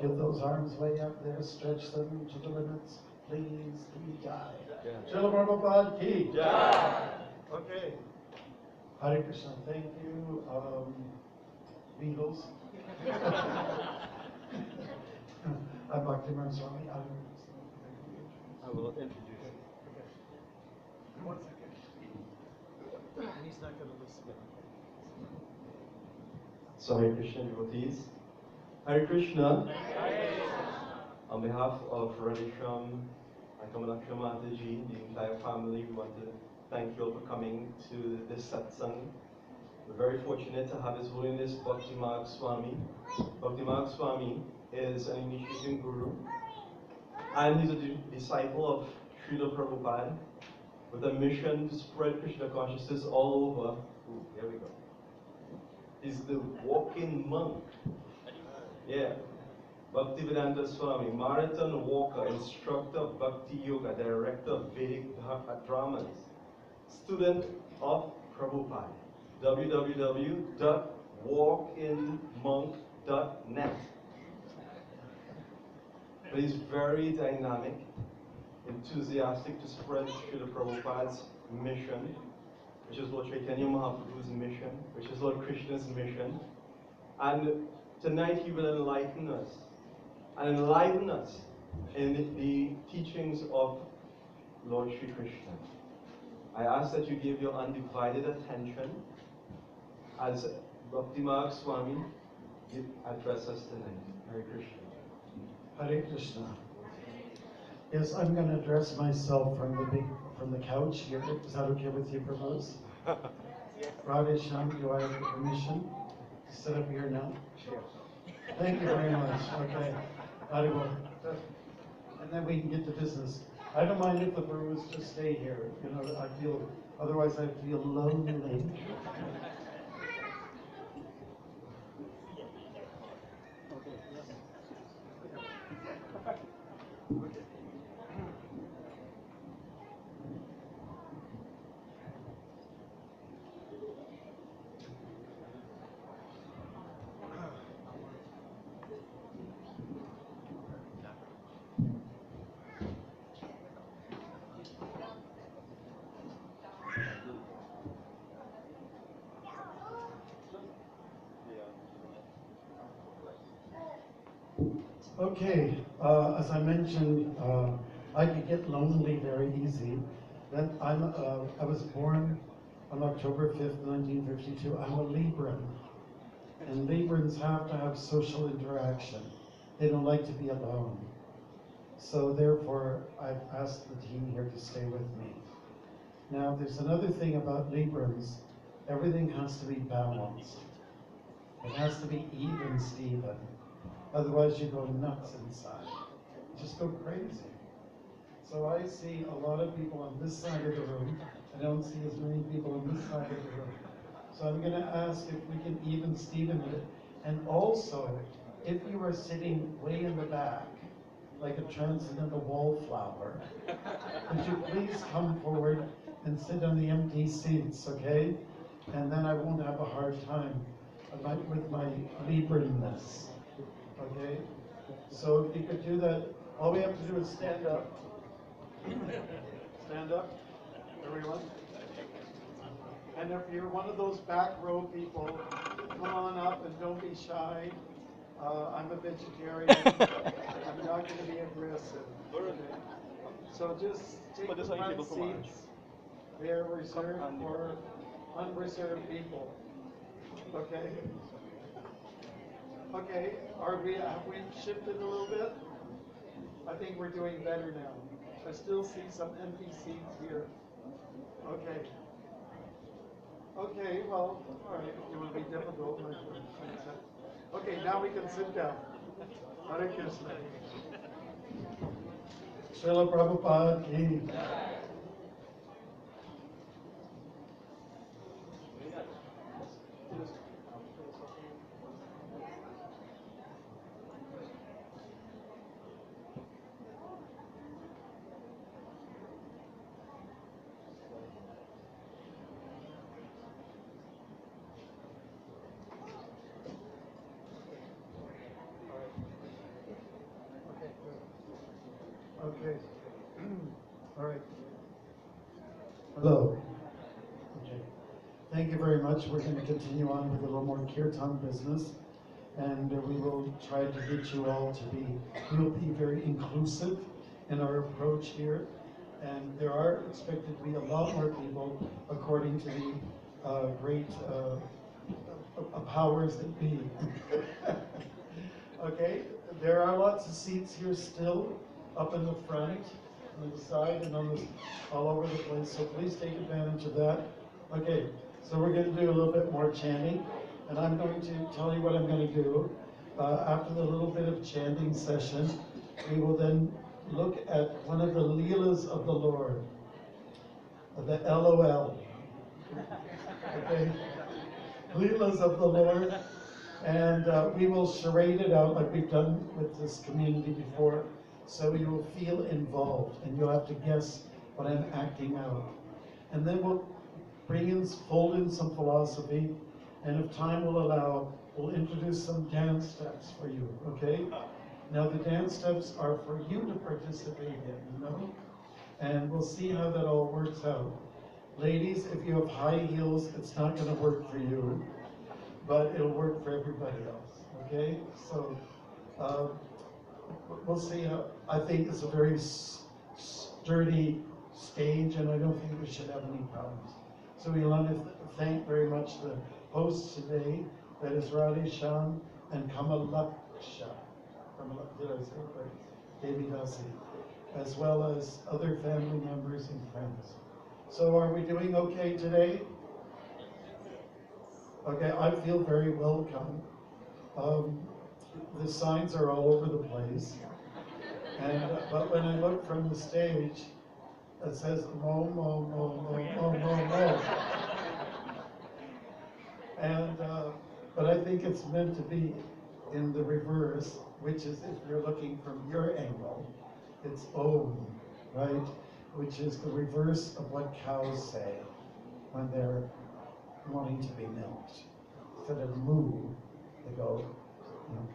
Get those arms way up there, stretch them to the limits. Please, Jai. Srila Prabhupada ki Jai. Okay. Hare Krishna, thank you. Beatles. I'm Bhaktimarga Swami. I will introduce you. Okay. 1 second. And he's not going to listen. So Hare Krishna devotees. Hare Krishna. On behalf of RadheShyam and Kamalakshmi Mataji, the entire family, we want to thank you all for coming to this satsang. We're very fortunate to have His Holiness Bhaktimarga Swami. Bhaktimarga Swami is an initiating guru, and he's a disciple of Srila Prabhupada with a mission to spread Krishna consciousness all over. Ooh, here we go. He's the walking monk. Yeah. Bhaktivedanta Swami, marathon walker, instructor of Bhakti Yoga, director of Vedic dramas, student of Prabhupada. www.walkinmonk.net. But he's very dynamic, enthusiastic to spread Srila Prabhupada's mission, which is Lord Chaitanya Mahaprabhu's mission, which is Lord Krishna's mission. And tonight he will enlighten us in the teachings of Lord Shri Krishna. I ask that you give your undivided attention as Bhaktimarga Swami addresses us tonight. Hare Krishna. Hare Krishna. Yes, I'm going to address myself from the couch here. Is that okay with you, Prabhu? RadheShyam, do I have your permission to sit up here now? Sure. Thank you very much. Okay. Haribo. And then we can get to business. I don't mind if the Prabhus just stay here. You know, otherwise I feel lonely. Okay, as I mentioned, I could get lonely very easy. Then I was born on October 5th, 1952. I'm a Libran, and Librans have to have social interaction. They don't like to be alone. So therefore, I've asked the team here to stay with me. Now, there's another thing about Librans. Everything has to be balanced. It has to be even, Steven. Otherwise, you go nuts inside. You just go crazy. So I see a lot of people on this side of the room. I don't see as many people on this side of the room. So I'm going to ask if we can even Steven it. And also, if you are sitting way in the back, like a transcendental wallflower, would you please come forward and sit on the empty seats, okay? And then I won't have a hard time with my Libranness. Okay, so if you could do that, all we have to do is stand up. Stand up, everyone. And if you're one of those back row people, come on up and don't be shy. I'm a vegetarian. I'm not going to be aggressive. Okay. So just take the front seats. They are reserved for unreserved people. Okay. Okay, have we shifted a little bit? I think we're doing better now. I still see some empty seats here. Okay. Okay, well, all right, it will be difficult. Okay, now we can sit down. Hare Krishna. Srila Prabhupada ki. Okay. All right. Hello. Okay. Thank you very much. We're going to continue on with a little more kirtan business, and we will try to get you all to be, we'll be very inclusive in our approach here, and there are expected to be a lot more people according to the great powers that be. Okay, there are lots of seats here still, up in the front, on the side, and on the, all over the place, so please take advantage of that. Okay, so we're going to do a little bit more chanting, and I'm going to tell you what I'm going to do. After the little bit of chanting session, we will then look at one of the Leelas of the Lord, the LOL. Okay, Leelas of the Lord, and we will charade it out like we've done with this community before. So you will feel involved, and you'll have to guess what I'm acting out. And then we'll fold in some philosophy, and if time will allow, we'll introduce some dance steps for you, okay? Now the dance steps are for you to participate in, you know? And we'll see how that all works out. Ladies, if you have high heels, it's not gonna work for you, but it'll work for everybody else, okay? So, we'll see how, I think it's a very sturdy stage, and I don't think we should have any problems. So we want to thank very much the hosts today, that is RadheShyam and Kamalaksha, did I say it right? Devi Dasi, as well as other family members and friends. So are we doing okay today? Okay, I feel very welcome. The signs are all over the place, and but when I look from the stage, it says mo mo mo mo mo mo mo, and but I think it's meant to be in the reverse, which is if you're looking from your angle, it's om, right? Which is the reverse of what cows say when they're wanting to be milked. Instead of moo, they go. You know,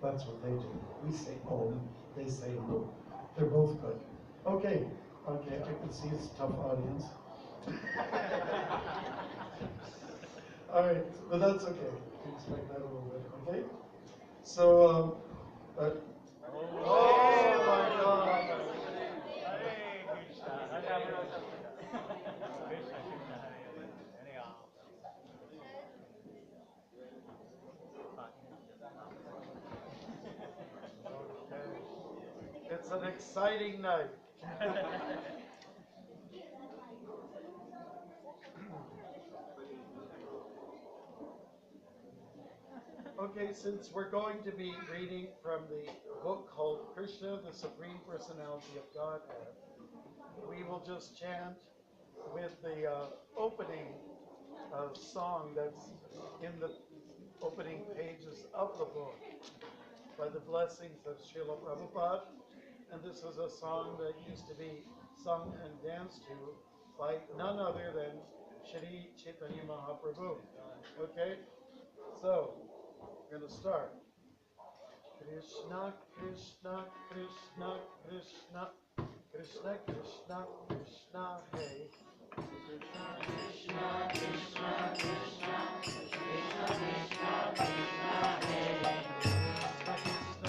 that's what they do. We say om, they say moo. They're both good. Okay, okay, I can see it's a tough audience. All right, but that's okay. We expect that a little bit, okay? So, oh my God. It's an exciting night. Okay, since we're going to be reading from the book called Krishna, the Supreme Personality of Godhead, we will just chant with the opening song that's in the opening pages of the book by the blessings of Srila Prabhupada. And this is a song that used to be sung and danced to by none other than Shri Chaitanya Mahaprabhu. Okay? So, we're going to start. Krishna, Krishna, Krishna, Krishna, Krishna, Krishna, Krishna, hey. Krishna, Krishna, Krishna, Krishna, Krishna, Krishna, Krishna, hey. Krishna,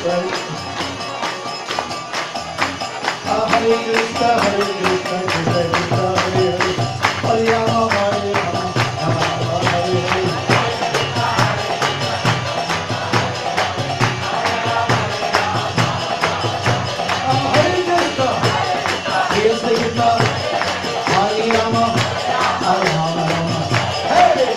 Hare Krishna, Krishna Krishna, Hare Hare, Hare Rama, Hare Rama, Rama Rama, Hare Hare. Hare Krishna, Krishna Krishna, Hare Rama, Hare Rama, Rama. Hey!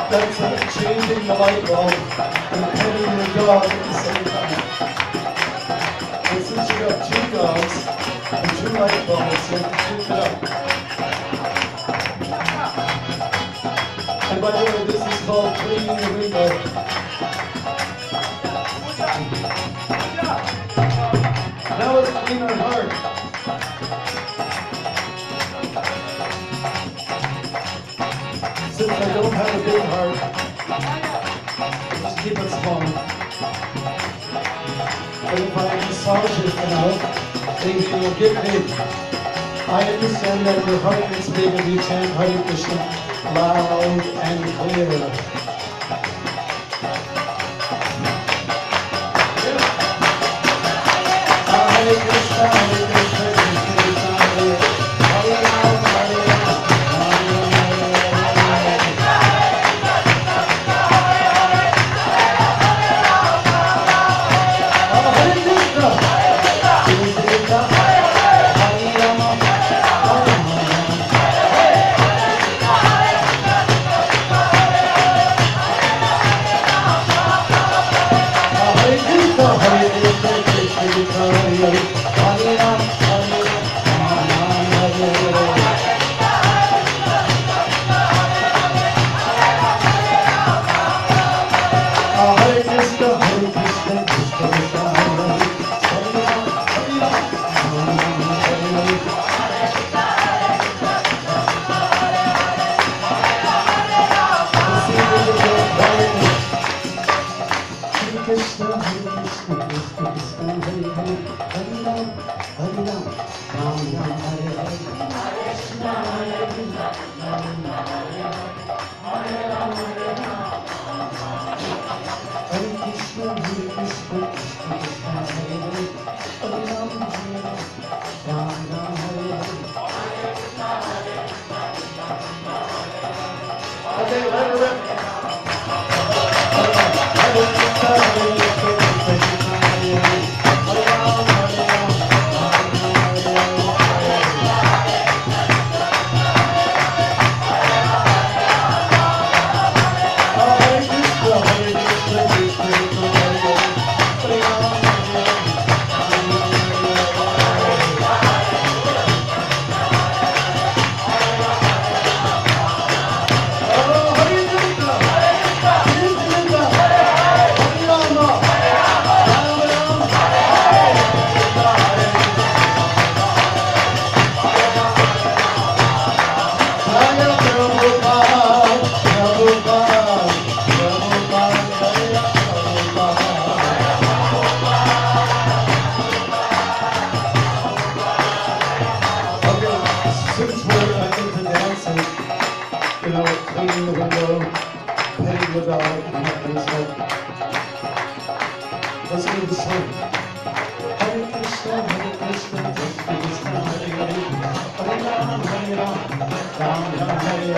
That's like changing the light bulb and petting the dog at the same time. And since you got two dogs and two light bulbs, you have to keep it up. And by the way, this is called cleaning the window. Now let's clean our heart. Since I don't have a big heart, just keep it small. But if I massage it enough, maybe it will get big. I understand that your heart is big and you chant Hare Krishna loud and clear. Hare Krishna, Hare Krishna, Krishna Krishna, Hare Hare, Hare Rama, Hare Rama, Rama Rama, Hare cleaning the window, petting the dog, and that kind of stuff. Let's do the song. Hare Krishna, Krishna Now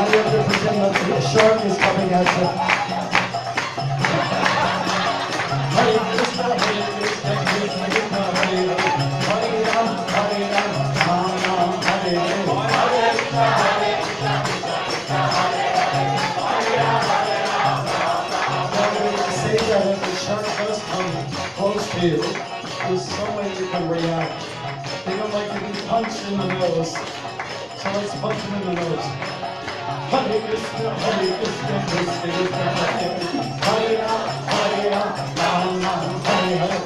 we have to pretend that the shark is coming at you. Hare Krishna, Hare Krishna, Krishna Krishna, Hare Hare, Hare Ram, Hare Ram, Ram Ram, Hare Hare. Say that if the shark does come close to you, there's some way you can react. They don't like to be punched in the nose, so let's punch them in the nose. Hare Krishna, Hare Krishna, Krishna Krishna, Hare Hare, Hare Ram, Hare Ram, Ram Ram, Hare Hare.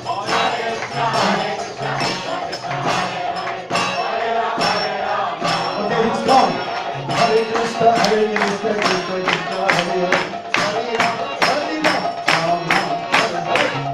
Okay, he's gone. Hare Krishna, Hare Krishna, Krishna Krishna, Hare Hare, Hare Ram, Hare Ram, Ram Ram, Hare Hare.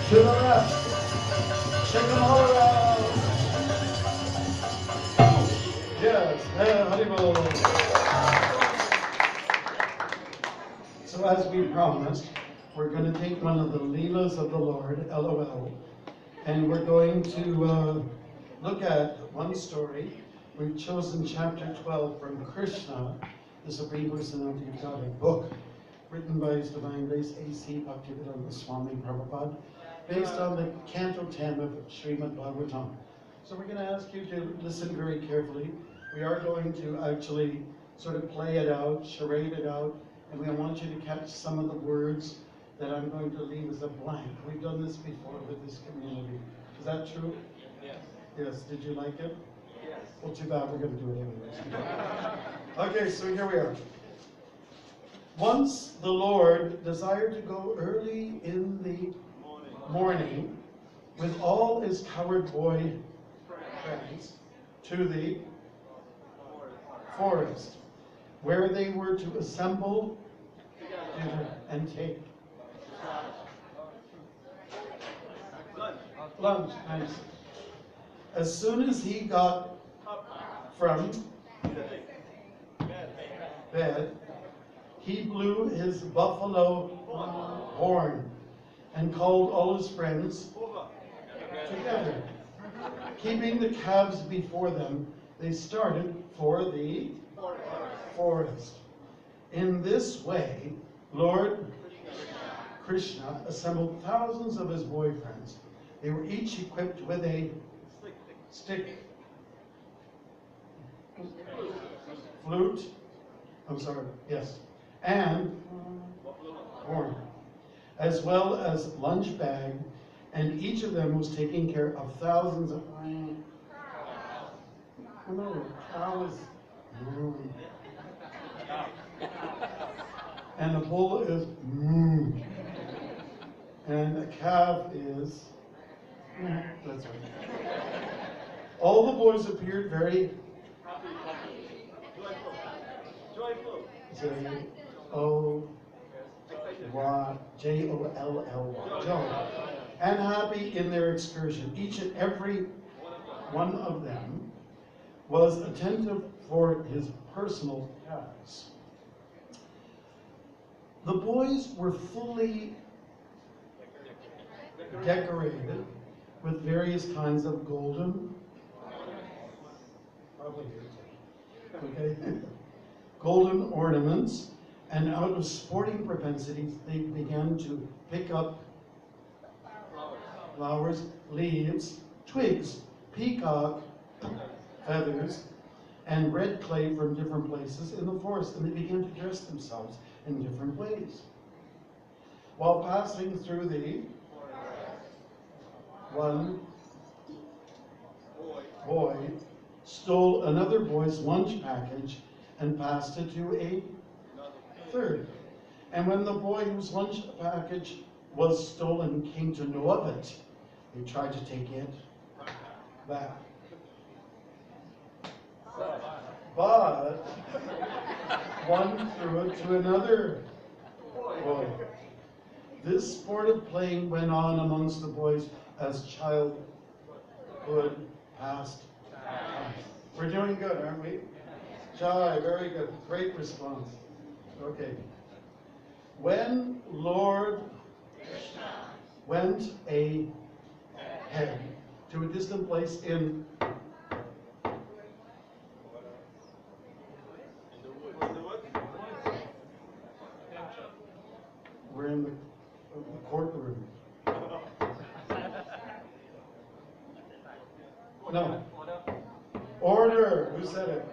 To the left. Shake them all around. Yes, Haribol. So as we promised, we're going to take one of the Leelas of the Lord, LOL, and we're going to look at one story. We've chosen chapter 12 from Krishna, the Supreme Personality of God, a book written by His Divine Grace A.C. Bhaktimarga Swami Prabhupada, based on the Canto 10 of Srimad Bhagavatam. So we're going to ask you to listen very carefully. We are going to actually sort of play it out, charade it out, and we want you to catch some of the words that I'm going to leave as a blank. We've done this before with this community. Is that true? Yes. Yes. Did you like it? Yes. Well, too bad. We're going to do it anyways. Okay, so here we are. Once the Lord desired to go early in the morning with all his coward boy friends to the forest, where they were to assemble together and take lunch. Nice. As soon as he got from bed, he blew his buffalo horn and called all his friends together. Keeping the calves before them, they started for the forest. In this way, Lord Krishna assembled thousands of his boyfriends. They were each equipped with a stick, flute, I'm sorry, yes, and horn, as well as lunch bag, and each of them was taking care of thousands of cows. And a bull is and a calf is that's right. All the boys appeared very Jolly, Jolly, and happy in their excursion. Each and every one of them was attentive for his personal tasks. The boys were fully decorated with various kinds of golden, okay, golden ornaments, and out of sporting propensities, they began to pick up flowers, leaves, twigs, peacock feathers, and red clay from different places in the forest, and they began to dress themselves in different ways. While passing through the one boy stole another boy's lunch package and passed it to a third. And when the boy whose lunch package was stolen came to know of it, he tried to take it back. But one threw it to another boy. This sport of playing went on amongst the boys as childhood passed. We're doing good, aren't we? Jai, very good. Great response. Okay. When Lord went ahead to a distant place in we're in the courtroom. No. Order. Who said it?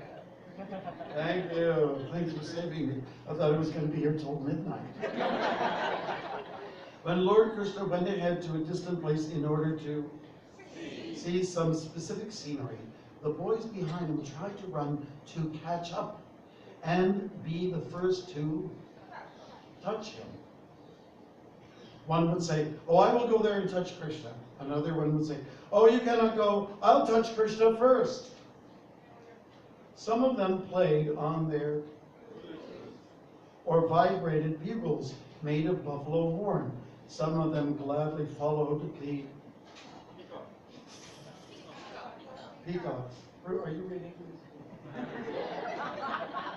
Thank you. Thanks for saving me. I thought I was going to be here till midnight. When Lord Krishna went ahead to a distant place in order to see some specific scenery, the boys behind him tried to run to catch up and be the first to touch him. One would say, oh, I will go there and touch Krishna. Another one would say, oh, you cannot go, I'll touch Krishna first. Some of them played on their or vibrated bugles made of buffalo horn. Some of them gladly followed the peacocks. Are you reading this?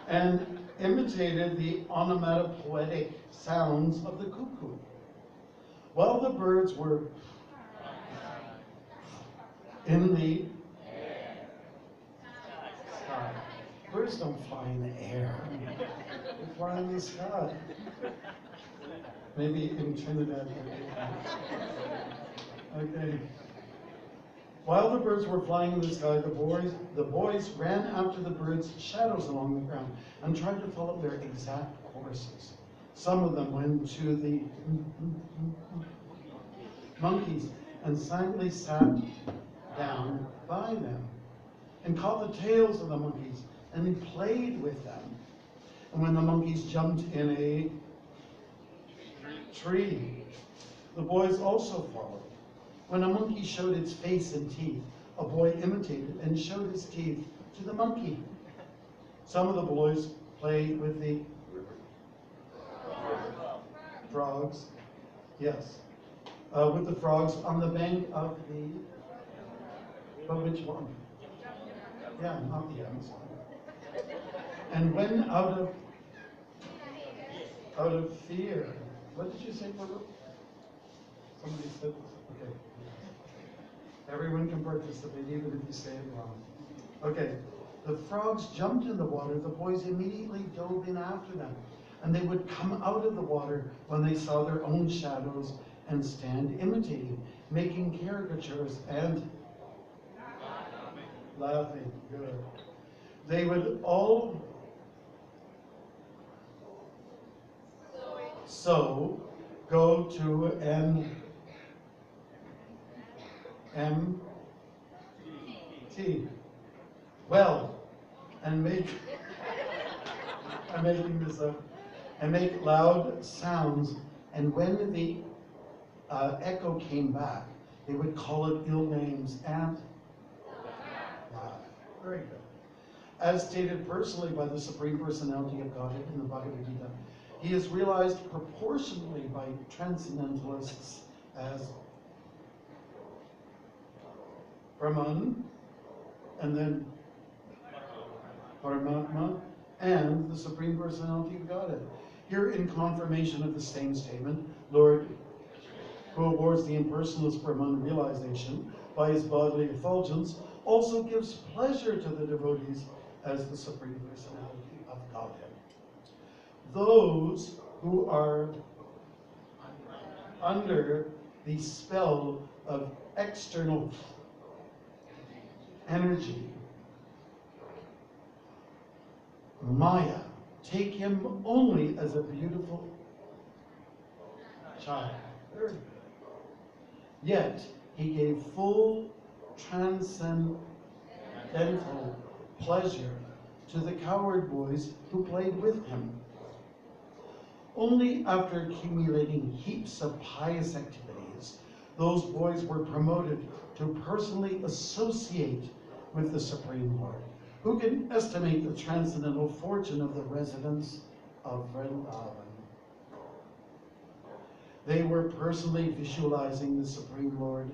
And imitated the onomatopoetic sounds of the cuckoo. While the birds were in the sky. Birds don't fly in the air. They fly in the sky. Maybe in Trinidad. Okay. While the birds were flying in the sky, the boys ran after the birds' shadows along the ground and tried to follow their exact courses. Some of them went to the monkeys and silently sat down by them and caught the tails of the monkeys and they played with them. And when the monkeys jumped in a tree, the boys also followed. When a monkey showed its face and teeth, a boy imitated and showed his teeth to the monkey. Some of the boys played with the frogs, yes, with the frogs on the bank of the, but which one? Yeah, not the Amazon. And when out of fear, what did you say, Prabhu? Somebody said this. Okay. Everyone can participate, even if you say it wrong. Okay. The frogs jumped in the water. The boys immediately dove in after them. And they would come out of the water when they saw their own shadows and stand imitating, making caricatures and laughing. Good. They would all so go to MMT, well, and make, I'm making this up, and make loud sounds, and when the echo came back, they would call it ill names and laugh. Very good. As stated personally by the Supreme Personality of Godhead in the Bhagavad Gita, he is realized proportionally by transcendentalists as Brahman, and then Paramatma, and the Supreme Personality of Godhead. Here, in confirmation of the same statement, Lord, who awards the impersonalist Brahman realization by his bodily effulgence, also gives pleasure to the devotees as the Supreme Personality of Godhead. Those who are under the spell of external energy, Maya, take him only as a beautiful child. Very good. Yet he gave full transcendental pleasure to the coward boys who played with him. Only after accumulating heaps of pious activities, those boys were promoted to personally associate with the Supreme Lord. Who can estimate the transcendental fortune of the residents of Vrindavan? They were personally visualizing the Supreme Lord.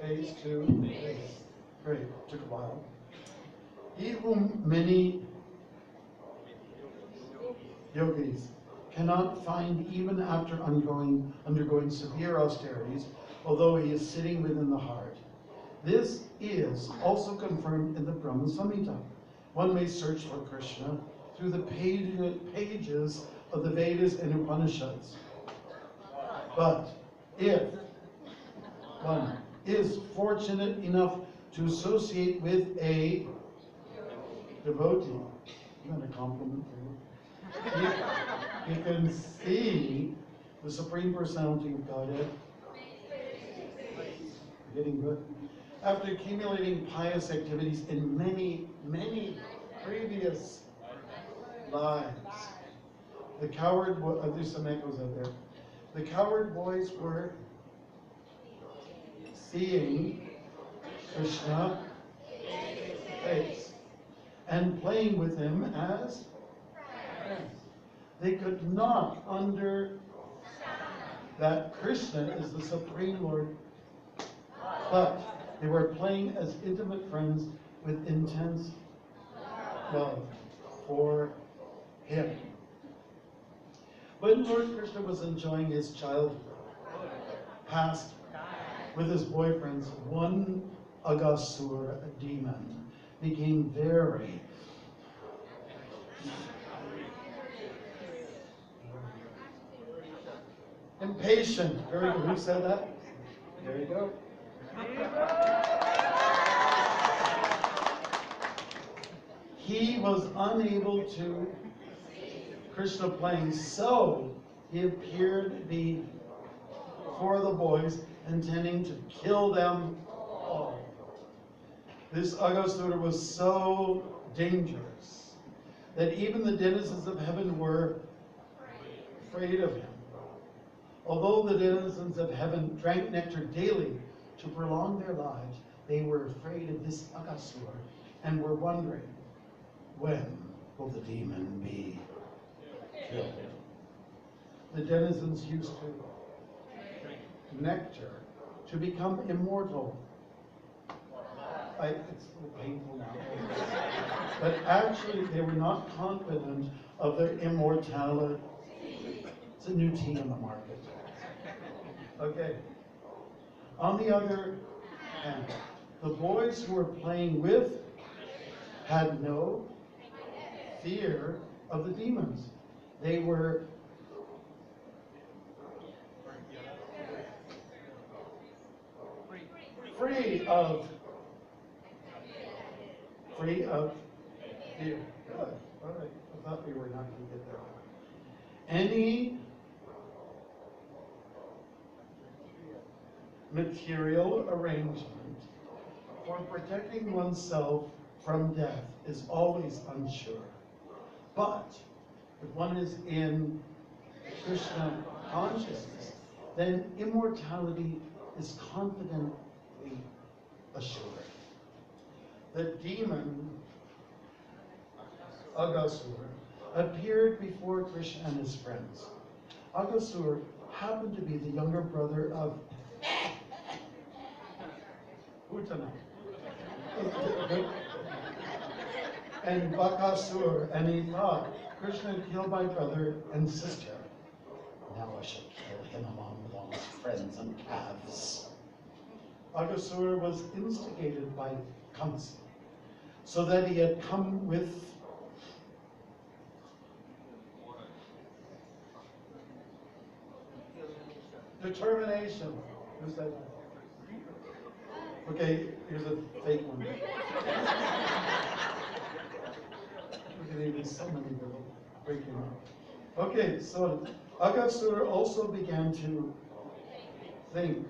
Phase two. Great, took a while. He whom many yogis cannot find even after undergoing severe austerities, although he is sitting within the heart. This is also confirmed in the Brahma Samhita. One may search for Krishna through the pages of the Vedas and Upanishads. But if one is fortunate enough to associate with a devotee, isn't that a compliment for you? You can see the Supreme Personality of Godhead. Getting good. After accumulating pious activities in many, many previous lives, the coward, there's some echoes out there. The coward boys were seeing Krishna face and playing with him as friends. They could not under that Krishna is the Supreme Lord, but they were playing as intimate friends with intense love for him. When Lord Krishna was enjoying his childhood, past with his boyfriends, one Aghasur, a demon, became very impatient. Very good. Who said that? There you go. He was unable to Krishna playing, so he appeared before the boys, intending to kill them all. This Aghasura was so dangerous that even the denizens of heaven were afraid of him. Although the denizens of heaven drank nectar daily to prolong their lives, they were afraid of this Aghasura and were wondering, when will the demon be killed? The denizens used to drink nectar to become immortal. It's a little painful now. But actually, they were not confident of their immortality. It's a new tea on the market. Okay. On the other And the boys who were playing with had no fear of the demons. They were free of fear. Good. All right. I thought we were not going to get there. Any material arrangement for protecting oneself from death is always unsure. But if one is in Krishna consciousness, then immortality is confidently assured. The demon Aghasur appeared before Krishna and his friends. Aghasur happened to be the younger brother of Utana and Bakasur, and he thought, Krishna killed my brother and sister. Now I shall kill him along with all his friends and calves. Aghasur was instigated by Kamsa, so that he had come with determination. Who said that? Okay, here's a fake one. There's so many little breaking up. Okay, so Aghasur also began to think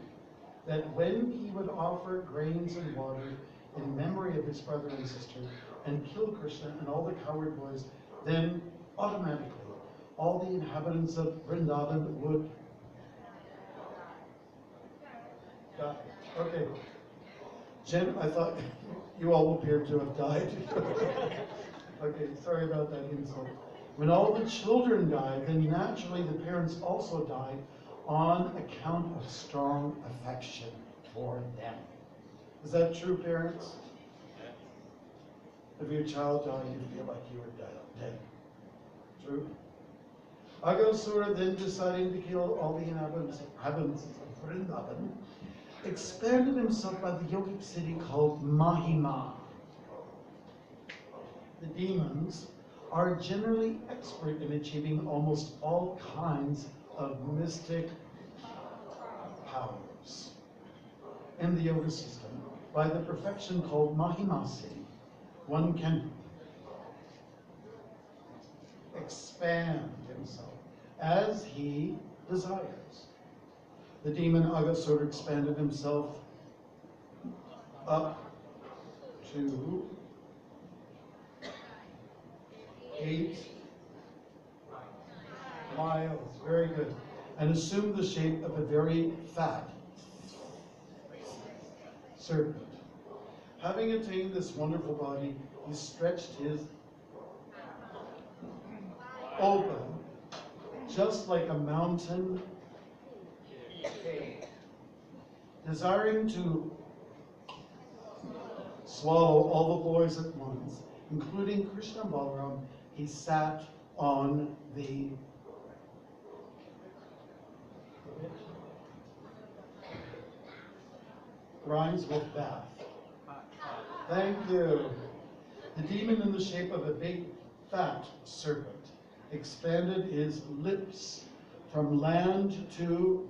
that when he would offer grains and water in memory of his brother and sister and kill Krishna and all the coward boys, then automatically all the inhabitants of Vrindavan would die. Okay. Jen, I thought you all appeared to have died. Okay, sorry about that insult. When all the children died, then naturally the parents also died on account of strong affection for them. Is that true, parents? If your child died, you feel like you were dead. True? Aghasur, then deciding to kill all the inhabitants of Vrindavan, expanded himself by the yogic city called Mahima. The demons are generally expert in achieving almost all kinds of mystic powers in the yoga system. By the perfection called Mahimasi, one can expand himself as he desires. The demon Aghasur expanded himself up to 8 miles, very good, and assumed the shape of a very fat serpent. Having attained this wonderful body, he stretched his open, just like a mountain, desiring to swallow all the boys at once, including Krishna and Balaram. He sat on the rhymes with bath. Thank you. The demon, in the shape of a big fat serpent, expanded his lips from land to,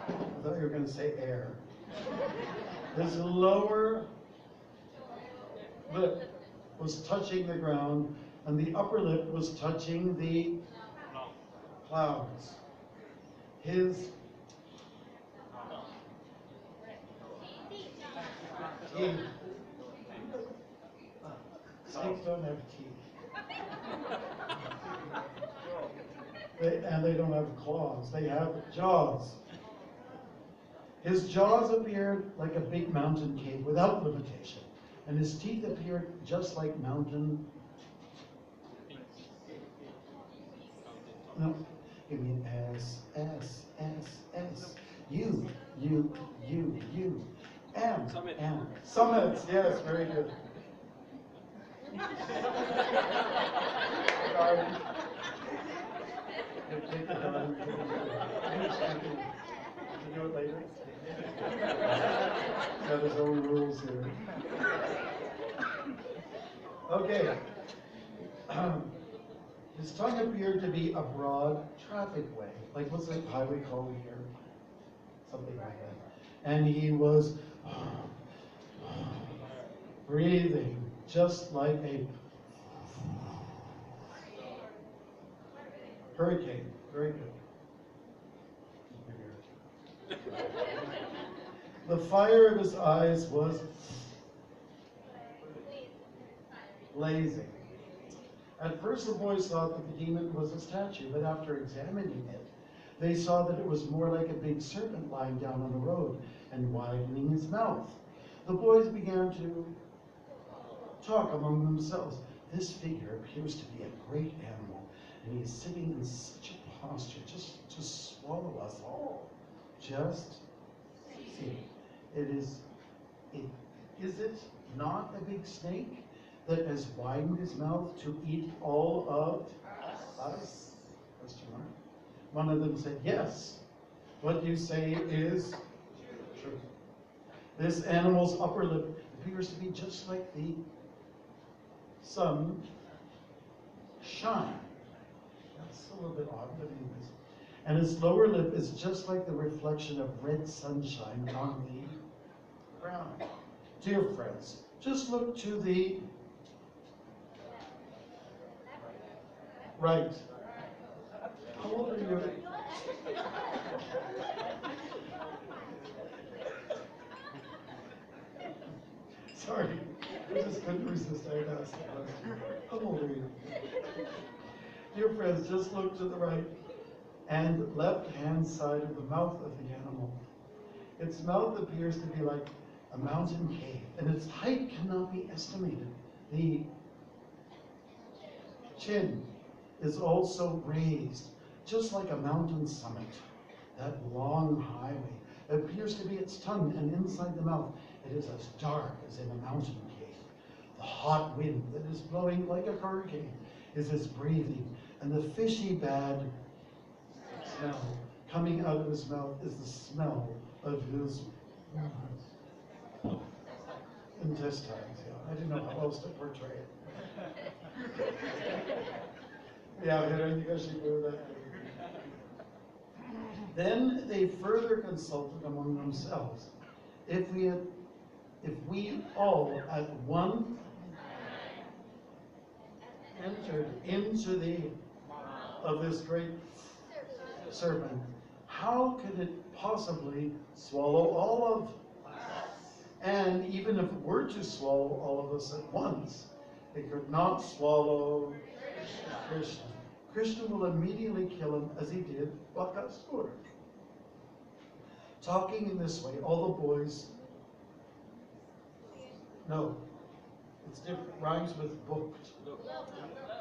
I thought you were going to say air. His lower lip was touching the ground, and the upper lip was touching the clouds. His teeth. Snakes don't have teeth. And they don't have claws. They have jaws. His jaws appeared like a big mountain cave without limitation, and his teeth appeared just like mountain. No, give me an S, S, S, S. U, M, M. Summits, yes, very good. Garden. Take the garden. Can you do it later? Got his own rules here. Okay. His tongue appeared to be a broad traffic way. Like, what's the highway called here? Something like that. And he was breathing just like a hurricane. Very good. The fire of his eyes was blazing. At first the boys thought that the demon was a statue, but after examining it, they saw that it was more like a big serpent lying down on the road and widening his mouth. The boys began to talk among themselves. This figure appears to be a great animal, and he is sitting in such a posture just to swallow us all. Just see. Is it not a big snake that has widened his mouth to eat all of us? Question mark. One of them said, yes. What you say is true. This animal's upper lip appears to be just like the sun shine. That's a little bit odd, but anyways. And its lower lip is just like the reflection of red sunshine on the ground. Dear friends, just look to the right. How old are you? Sorry, I just couldn't resist. I had asked the question. How old are you? Dear friends, just look to the right and left-hand side of the mouth of the animal. Its mouth appears to be like a mountain cave, and its height cannot be estimated. The chin is also raised, just like a mountain summit. That long highway appears to be its tongue, and inside the mouth it is as dark as in a mountain cave. The hot wind that is blowing like a hurricane is his breathing, and the fishy bad smell coming out of his mouth is the smell of his intestines. Yeah, I didn't know how else to portray it. Yeah, I think I should do that. Then they further consulted among themselves. If we all at one entered into the of this great serpent, how could it possibly swallow all of us? And even if it were to swallow all of us at once, it could not swallow Krishna. Krishna will immediately kill him as he did Bakasura. Talking in this way, all the boys, no, it's different, rhymes with booked.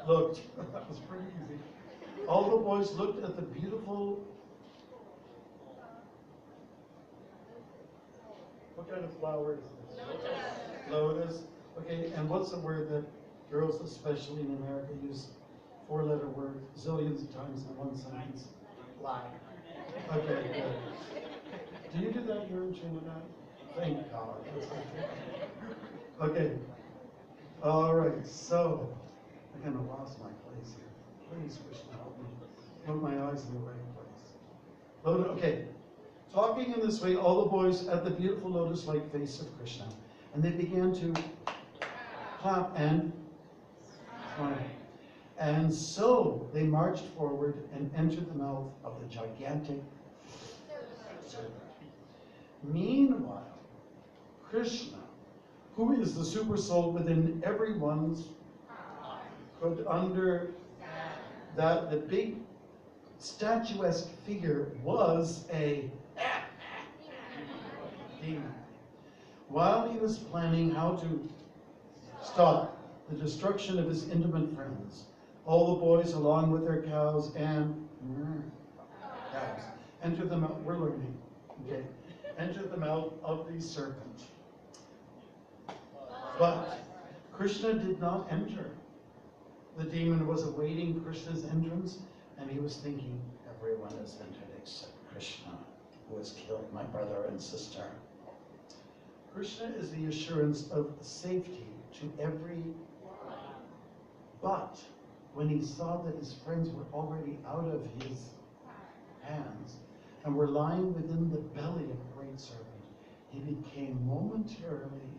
Looked. That was pretty easy. All the boys looked at the beautiful, what kind of flower is this? Lotus. Okay, and what's the word that girls, especially in America, use? Four-letter word, zillions of times in one sentence. Lie. Okay, good. Do you do that here in Trinidad? Thank God. Okay. All right, so I kind of lost my place here. Please, Krishna, help me. Put my eyes in the right place. Okay. Talking in this way, all the boys at the beautiful lotus-like face of Krishna, and they began to clap and smile. And so they marched forward and entered the mouth of the gigantic serpent. Meanwhile, Krishna, who is the super soul within everyone's, could under that the big statuesque figure was a demon. While he was planning how to stop the destruction of his intimate friends, all the boys, along with their cows and cows, entered the mouth. We're learning, okay? Entered the mouth of the serpent. But Krishna did not enter. The demon was awaiting Krishna's entrance, and he was thinking, everyone has entered except Krishna, who has killed my brother and sister. Krishna is the assurance of safety to every. But when he saw that his friends were already out of his hands and were lying within the belly of a great serpent, he became momentarily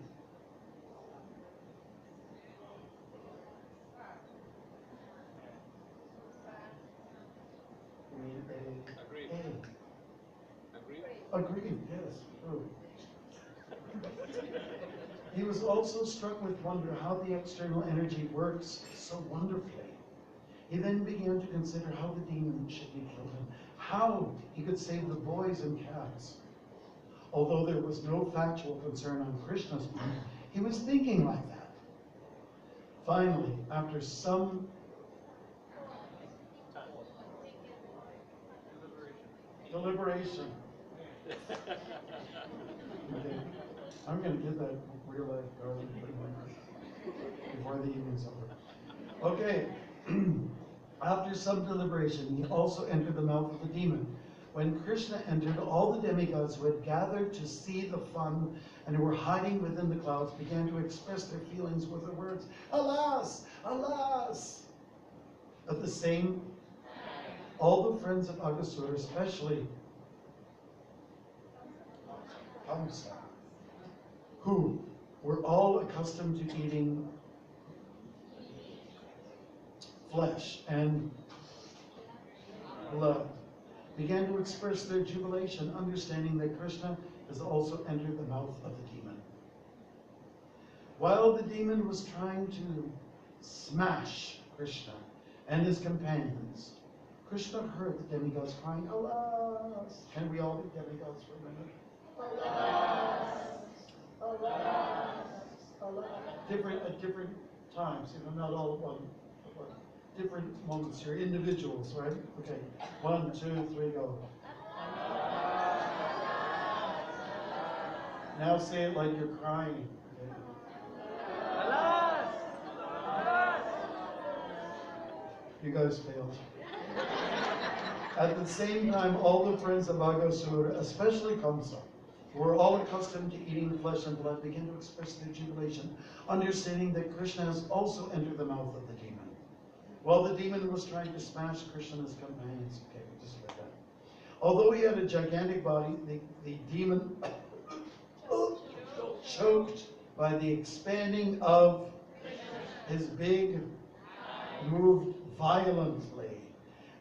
Agreed, yes, true. He was also struck with wonder how the external energy works so wonderfully. He then began to consider how the demon should be killed and how he could save the boys and calves. Although there was no factual concern on Krishna's part, he was thinking like that. Finally, after some deliberation. Okay. I'm going to get that real life garlic before the evening's over. Okay. After some deliberation, he also entered the mouth of the demon. When Krishna entered, all the demigods who had gathered to see the fun and who were hiding within the clouds began to express their feelings with the words, "Alas! Alas!" At the same, all the friends of Agasura, especially Kamsa, who were all accustomed to eating flesh and blood, began to express their jubilation, understanding that Krishna has also entered the mouth of the demon. While the demon was trying to smash Krishna and his companions, Krishna heard the demigods crying, "Alas!" Can we all be demigods for a minute? Alas! Alas! Alas! At different times, not all at one. Different moments here, individuals, right? Okay, 1, 2, 3, go. Now say it like you're crying. Okay. You guys failed. At the same time, all the friends of Agasura, especially Kamsa, who were all accustomed to eating flesh and blood, began to express their jubilation, understanding that Krishna has also entered the mouth of the demon. While the demon was trying to smash Krishna and his companions, okay, just like that. Although he had a gigantic body, the demon choked by the expanding of his big, moved violently,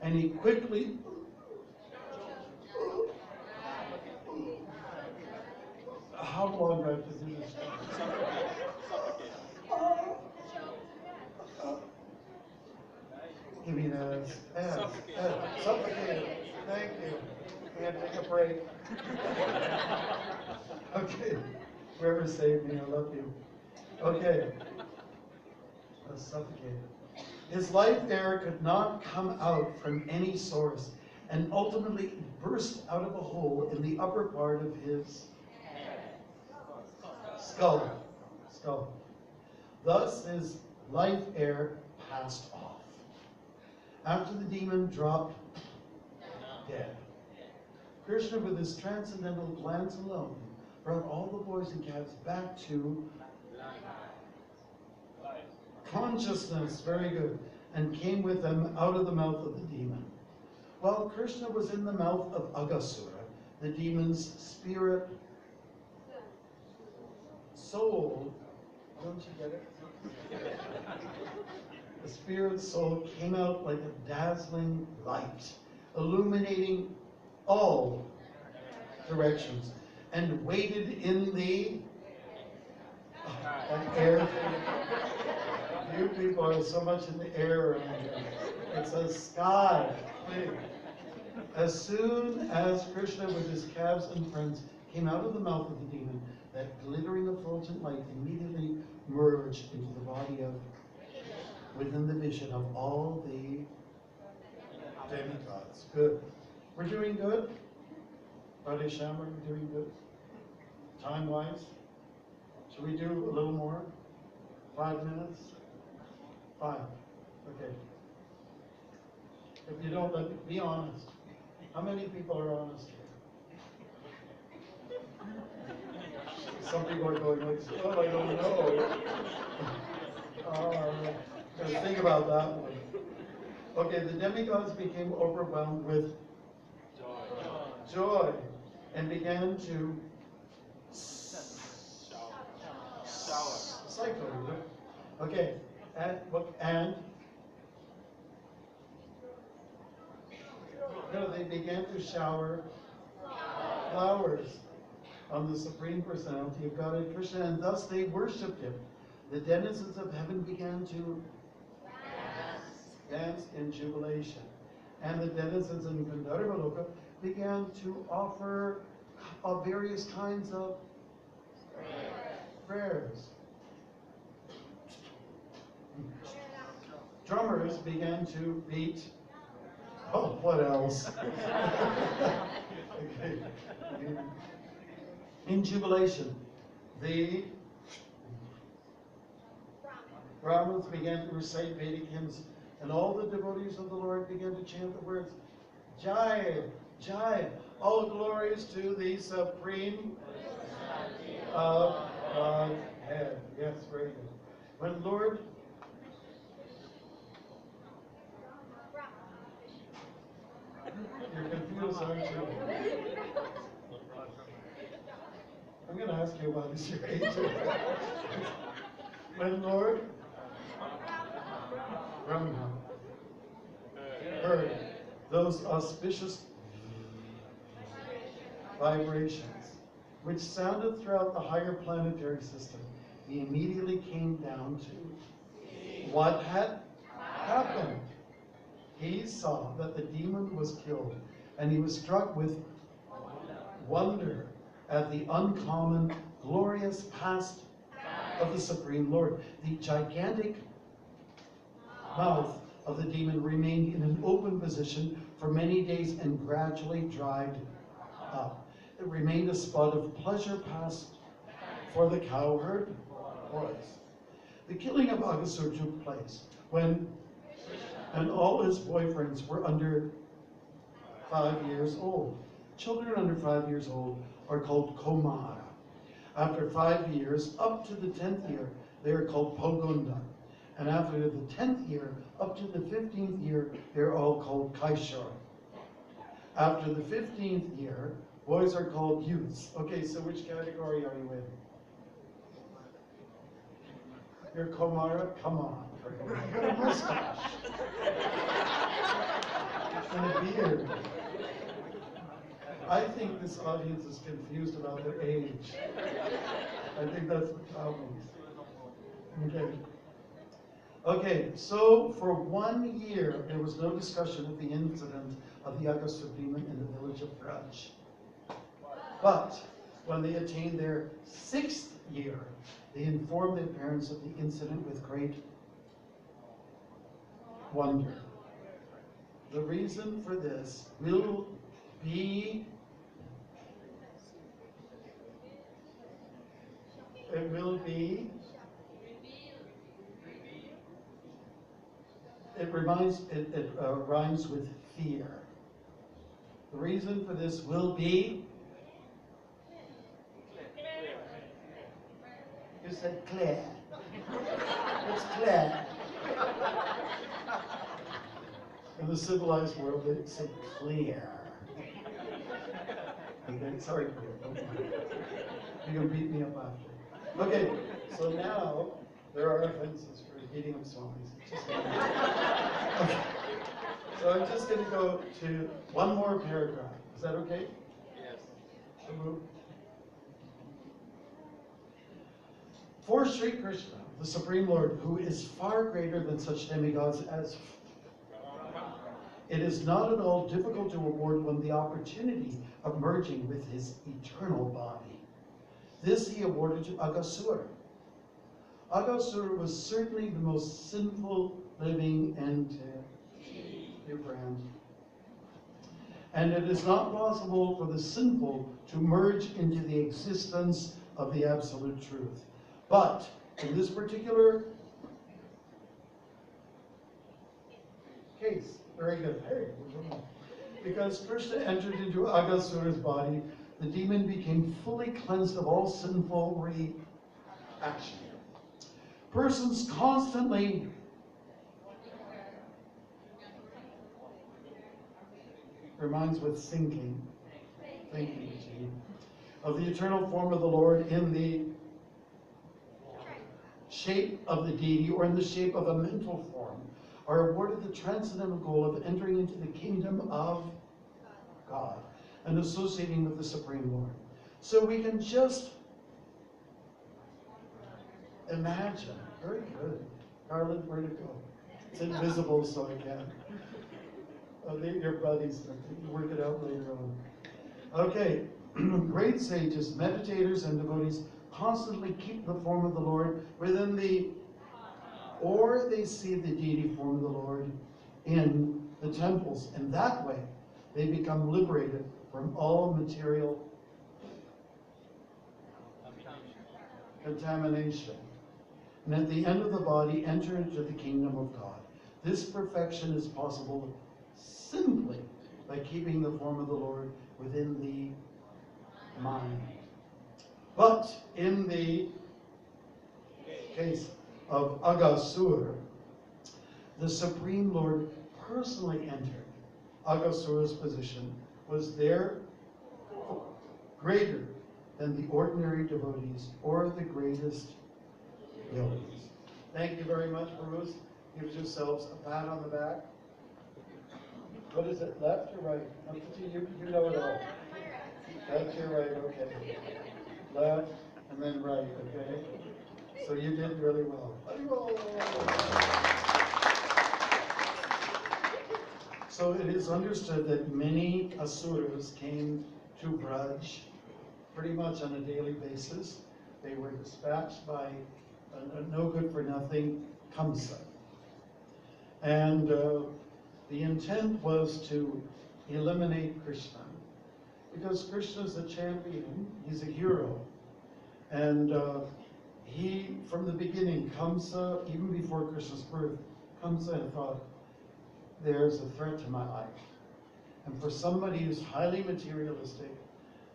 and he quickly how long do I have to do this? Give me the suffocated. Thank you. We had to take a break. Okay. Whoever saved me, I love you. Okay. I was suffocated. His life air could not come out from any source, and ultimately burst out of a hole in the upper part of his skull. Thus, his life air passed off. After the demon dropped dead, Krishna, with his transcendental glance alone, brought all the boys and calves back to consciousness, very good, and came with them out of the mouth of the demon. While Krishna was in the mouth of Agasura, the demon's spirit, soul, don't you get it? The spirit soul came out like a dazzling light, illuminating all directions, and waited in the air. You people are so much in the air around here. It's a sky. Please. As soon as Krishna with his calves and friends came out of the mouth of the demon, that glittering effulgent light immediately merged into the body of, within the vision of all the demigods. Good. We're doing good? RadheShyam, are we doing good? Time-wise? Should we do a little more? 5 minutes? 5. Okay. If you don't, let me be honest. How many people are honest here? Some people are going like, oh, I don't know. Just think about that one. Okay, the demigods became overwhelmed with joy and began to cycle. Okay, and no, they began to shower flowers on the Supreme Personality of Godhead Krishna, and thus they worshipped him. The denizens of heaven began to dance in jubilation, and the denizens in Gandharva began to offer various kinds of prayers. Drummers began to beat. Oh, what else? Okay. In jubilation, the Brahmins began to recite Vedic hymns, and all the devotees of the Lord began to chant the words, Jai, Jai, all glories to the Supreme of Godhead. Yes, very good. When Lord You're confused, aren't you? I'm going to ask you what is your age. When Lord Brahma heard those auspicious vibrations, which sounded throughout the higher planetary system, he immediately came down to what had happened. He saw that the demon was killed, and he was struck with wonder at the uncommon, glorious past of the Supreme Lord. The gigantic mouth of the demon remained in an open position for many days and gradually dried up. It remained a spot of pleasure past for the cowherd boys. The killing of Aghasur took place when and all his boyfriends were under 5 years old. Children under 5 years old are called Komara. After 5 years, up to the 10th year, they are called Pogunda. And after the 10th year, up to the 15th year, they're all called Kaishar. After the 15th year, boys are called youths. Okay, so which category are you in? You're Komara? Come on. You've got a mustache. And a beard. I think this audience is confused about their age. I think that's the problem. Okay. Okay, so for 1 year, there was no discussion of the incident of the Aghasur demon in the village of Braj. But when they attained their 6th year, they informed their parents of the incident with great wonder. The reason for this will be it rhymes with fear. The reason for this will be, you said clear. It's clear. In the civilized world, they say clear. Okay, sorry, clear. Don't mind. You can beat me up after. Okay, so now there are offenses for beating up swamis. Okay. So I'm just going to go to one more paragraph. Is that okay? Yes. For Sri Krishna, the Supreme Lord, who is far greater than such demigods as it is not at all difficult to award one the opportunity of merging with his eternal body. This he awarded to Aghasur. Aghasur was certainly the most sinful living entity. Your brand. And it is not possible for the sinful to merge into the existence of the absolute truth. But in this particular case, very good. Hey, because Krishna entered into Aghasur's body the demon became fully cleansed of all sinful reaction. Persons constantly reminds with thinking of the eternal form of the Lord in the shape of the deity or in the shape of a mental form are awarded the transcendental goal of entering into the kingdom of God and associating with the Supreme Lord. So we can just imagine. Very good. Garland, where to go? It's invisible, so I can't. Oh, they're your buddies. You work it out later on. Okay. Great sages, meditators, and devotees constantly keep the form of the Lord within the, or they see the deity form of the Lord in the temples. And that way, they become liberated from all material contamination. And at the end of the body, enter into the kingdom of God. This perfection is possible simply by keeping the form of the Lord within the mind. But in the case of Aghasur, the Supreme Lord personally entered. Aghasur's position was there greater than the ordinary devotees or the greatest yogis. Thank you very much, Bruce. Give yourselves a pat on the back. What is it, left or right? You know it all. Left or right, okay. Left and then right, okay? So you did really well. So it is understood that many asuras came to Braj pretty much on a daily basis. They were dispatched by a no good for nothing Kamsa. And the intent was to eliminate Krishna. Because Krishna is a champion, he's a hero. And he, from the beginning, Kamsa, even before Krishna's birth, Kamsa had thought, there's a threat to my life. And for somebody who's highly materialistic,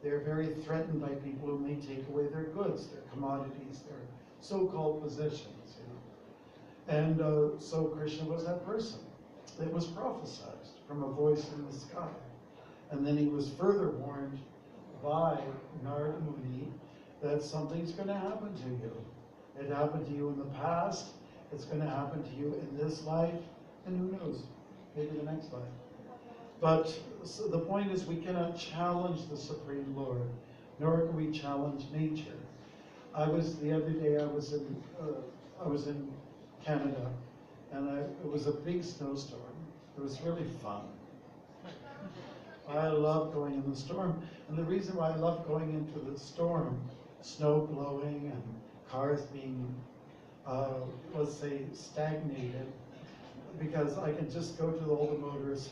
they're very threatened by people who may take away their goods, their commodities, their so-called possessions. You know? And so Krishna was that person. It was prophesied from a voice in the sky. And then he was further warned by Narada Muni that something's going to happen to you. It happened to you in the past, it's going to happen to you in this life, and who knows, maybe the next life. But so the point is, we cannot challenge the Supreme Lord, nor can we challenge nature. The other day I was in Canada, and it was a big snowstorm. It was really fun. I love going in the storm, and the reason why I love going into the storm, snow blowing and cars being, let's say, stagnated, because I can just go to all the motorists.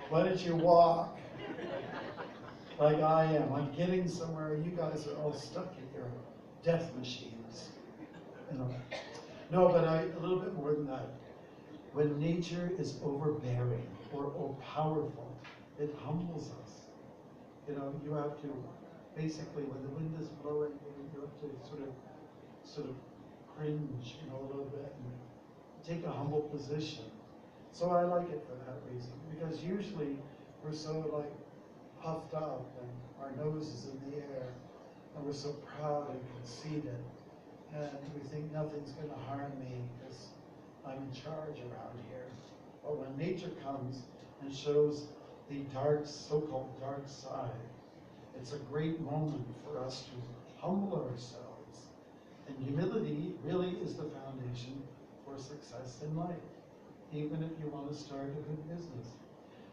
Why don't you walk like I am? I'm getting somewhere. You guys are all stuck in your death machines. You know. No, but a little bit more than that. When nature is overbearing or powerful, it humbles us. You know, you have to basically, when the wind is blowing, you have to sort of cringe, you know, a little bit and take a humble position. So I like it for that reason, because usually we're so like puffed up and our nose is in the air and we're so proud and conceited, and we think nothing's going to harm me because I'm in charge around here. But when nature comes and shows the dark, so-called dark side, it's a great moment for us to humble ourselves. And humility really is the foundation for success in life, even if you want to start a good business.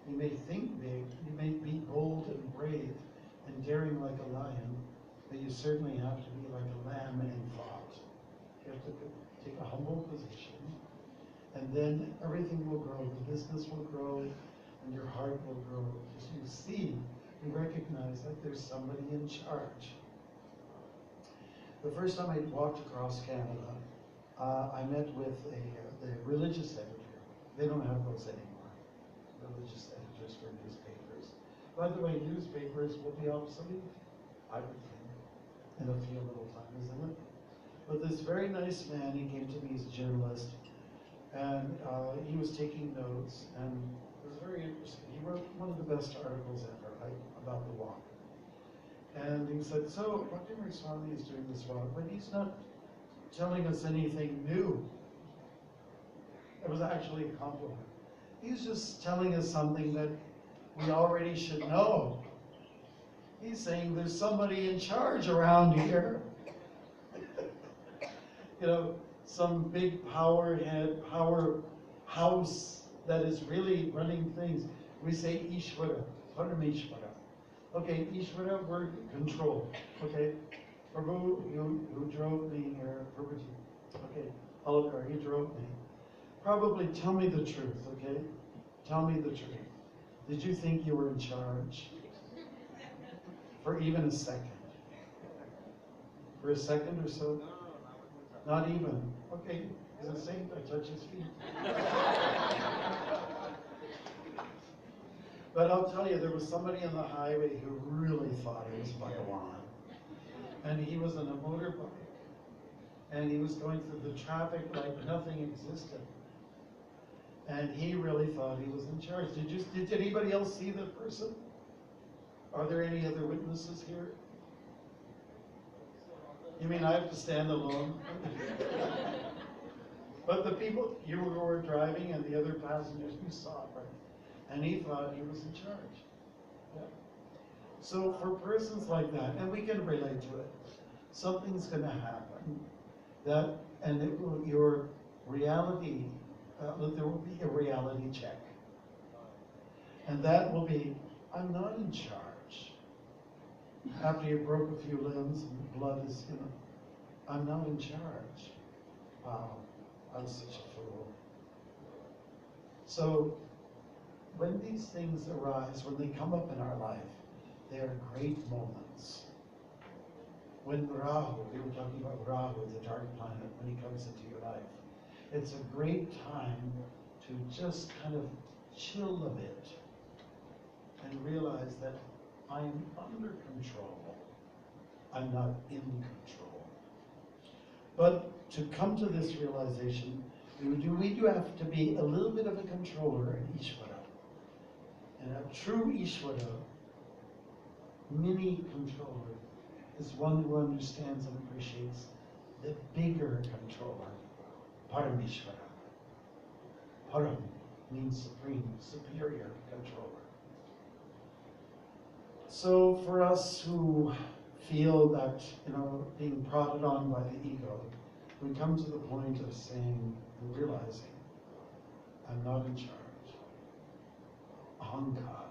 You may think big, you may be bold and brave and daring like a lion, but you certainly have to be like a lamb in thought. You have to take a humble position, and then everything will grow. The business will grow, and your heart will grow. As you see, you recognize that there's somebody in charge. The first time I walked across Canada, I met with the religious editor. They don't have those anymore, religious editors for newspapers. By the way, newspapers will be obsolete, I would think, in a few little time, isn't it? But this very nice man, he came to me, he's a journalist, and he was taking notes, and it was very interesting. He wrote one of the best articles ever, right, about the walk. And he said, so Bhaktimarga Swami is doing this walk, but he's not telling us anything new. It was actually a compliment. He's just telling us something that we already should know. He's saying there's somebody in charge around here. You know, some big powerhead, powerhouse that is really running things. We say Ishvara, Parameshvara. Okay, Ishvara, we're control. Okay, Prabhu, who drove me here, Prabhuji. Okay, Alakar, he drove me. Probably tell me the truth, okay? Tell me the truth. Did you think you were in charge? For even a second? For a second or so? Not even. Okay, he's a saint, I touch his feet. But I'll tell you, there was somebody on the highway who really thought he was Bhagawan. And he was on a motorbike. And he was going through the traffic like nothing existed. And he really thought he was in charge. Did anybody else see that person? Are there any other witnesses here? You mean I have to stand alone? But the people, you were driving and the other passengers, you saw it, right? And he thought he was in charge. Yeah. So for persons like that, and we can relate to it, something's going to happen that, and it will, your reality, there will be a reality check. And that will be, I'm not in charge. After you broke a few limbs and blood is, you know, I'm not in charge. Wow, I'm such a fool. So when these things arise, when they come up in our life, they are great moments. When Rahu, we were talking about Rahu, the dark planet, when he comes into your life, it's a great time to just kind of chill a bit and realize that I'm under control. I'm not in control. But to come to this realization, we do have to be a little bit of a controller in Ishvara. And a true Ishvara, mini controller, is one who understands and appreciates the bigger controller, Parameshvara. Param means supreme, superior controller. So for us who feel that, you know, being prodded on by the ego, we come to the point of saying and realizing, I'm not in charge. Ahankar,